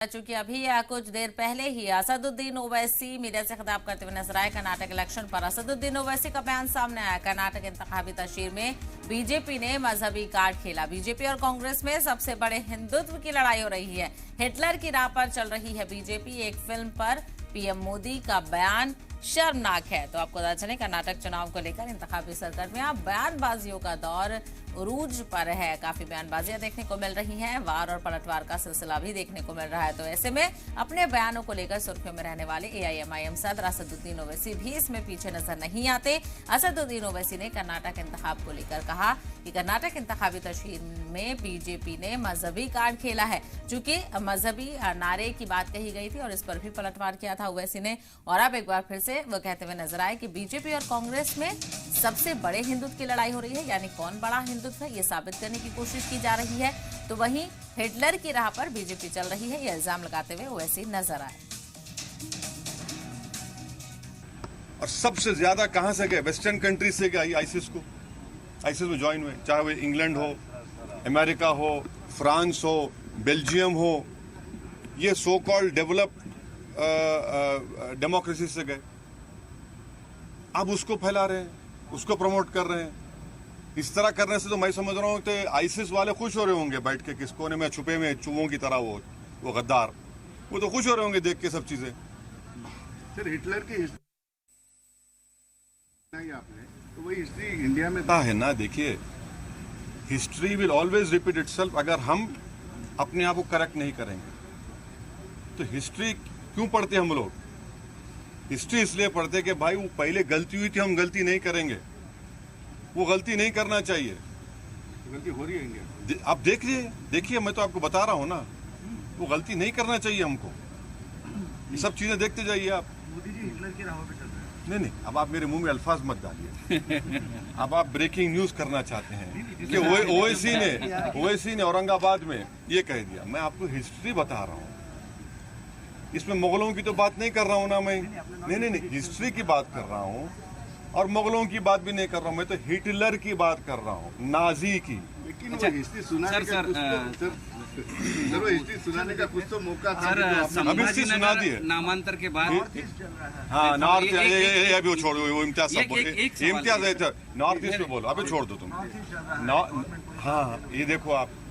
चूंकि अभी या कुछ देर पहले ही असदुद्दीन ओवैसी मीडिया से खिताब करते हुए नजर आए। कर्नाटक इलेक्शन पर असदुद्दीन ओवैसी का बयान सामने आया। कर्नाटक इंतखाबी तशरीह में बीजेपी ने मजहबी कार्ड खेला। बीजेपी और कांग्रेस में सबसे बड़े हिंदुत्व की लड़ाई हो रही है। हिटलर की राह पर चल रही है बीजेपी। एक फिल्म पर पीएम मोदी का बयान शर्मनाक है। तो आपको पता चले कर्नाटक चुनाव को लेकर इंतखाबी सरगर्मियां बयानबाजियों का दौर उरूज पर है। काफी बयानबाजियां देखने को मिल रही हैं। वार और पलटवार का सिलसिला भी देखने को मिल रहा है। तो ऐसे में अपने बयानों को लेकर सुर्खियों में रहने वाले एआईएमआईएम सदर असदुद्दीन ओवैसी भी इसमें पीछे नजर नहीं आते। असदुद्दीन ओवैसी ने कर्नाटक इंतखाब को लेकर कहा कि कर्नाटक इंतखाबी तशरीह में बीजेपी ने मजहबी कार्ड खेला है। चूंकि मजहबी नारे की बात कही गई थी और इस पर भी पलटवार किया था ओवैसी ने। और अब एक बार फिर से वो कहते हुए नजर आए कि बीजेपी और कांग्रेस में सबसे बड़े हिंदुत्व की लड़ाई हो रही है। यानी कौन बड़ा हिंदुत्व है ये साबित करने की कोशिश की जा रही है। तो वहीं हिटलर की राह पर बीजेपी चल रही है, ये इल्जाम लगाते हुए ओवैसी नजर आए। और सबसे ज्यादा कहां से गए? वेस्टर्न कंट्री से गए आईसिस में ज्वाइन हुए। चाहे वो इंग्लैंड हो, अमेरिका हो, फ्रांस हो, बेल्जियम हो, ये सो कॉल्ड डेवलप्ड डेमोक्रेसी से गए। अब उसको फैला रहे हैं, उसको प्रमोट कर रहे हैं। इस तरह करने से तो मैं समझ रहा हूँ कि आईसिस वाले खुश हो रहे होंगे बैठ के, किस कोने में छुपे में चूहों की तरह वो गद्दार, वो तो खुश हो रहे होंगे देख के सब चीजें। सर हिटलर की आपने तो वही हिस्ट्री इंडिया में है ना। देखिए, history will always repeat itself. अगर हम अपने आप को करेक्ट नहीं करेंगे तो हिस्ट्री क्यों पढ़ते हम लोग? हिस्ट्री इसलिए पढ़ते कि भाई वो पहले गलती हुई थी, हम गलती नहीं करेंगे। वो गलती नहीं करना चाहिए। गलती हो रही है इंडिया। आप देखिए मैं तो आपको बता रहा हूँ ना, वो गलती नहीं करना चाहिए हमको। ये सब चीजें देखते जाइए आप। मोदी जी हिटलर की राह पे चल रहे हैं। नहीं, अब आप मेरे मुंह में अल्फाज मत डालिए। अब आप ब्रेकिंग न्यूज करना चाहते हैं कि ओवैसी ने औरंगाबाद में ये कह दिया। मैं आपको हिस्ट्री बता रहा हूँ, इसमें मुगलों की तो बात नहीं कर रहा हूँ ना मैं। नहीं, हिस्ट्री की बात कर रहा हूँ और मुगलों की बात भी नहीं कर रहा हूँ। मैं तो हिटलर की बात कर रहा हूँ, नाजी की। लेकिन वो हिस्ट्री सुनाने का वो हिस्ट्री सुनाने का कुछ तो मौका अभी हिस्ट्री सुना दी है नामांतर के बाद। हाँ, नॉर्थ अभी वो छोड़ो, वो इम्तियाज नॉर्थ ईस्ट में बोलो। अभी छोड़ दो तुम। हाँ, ये देखो आप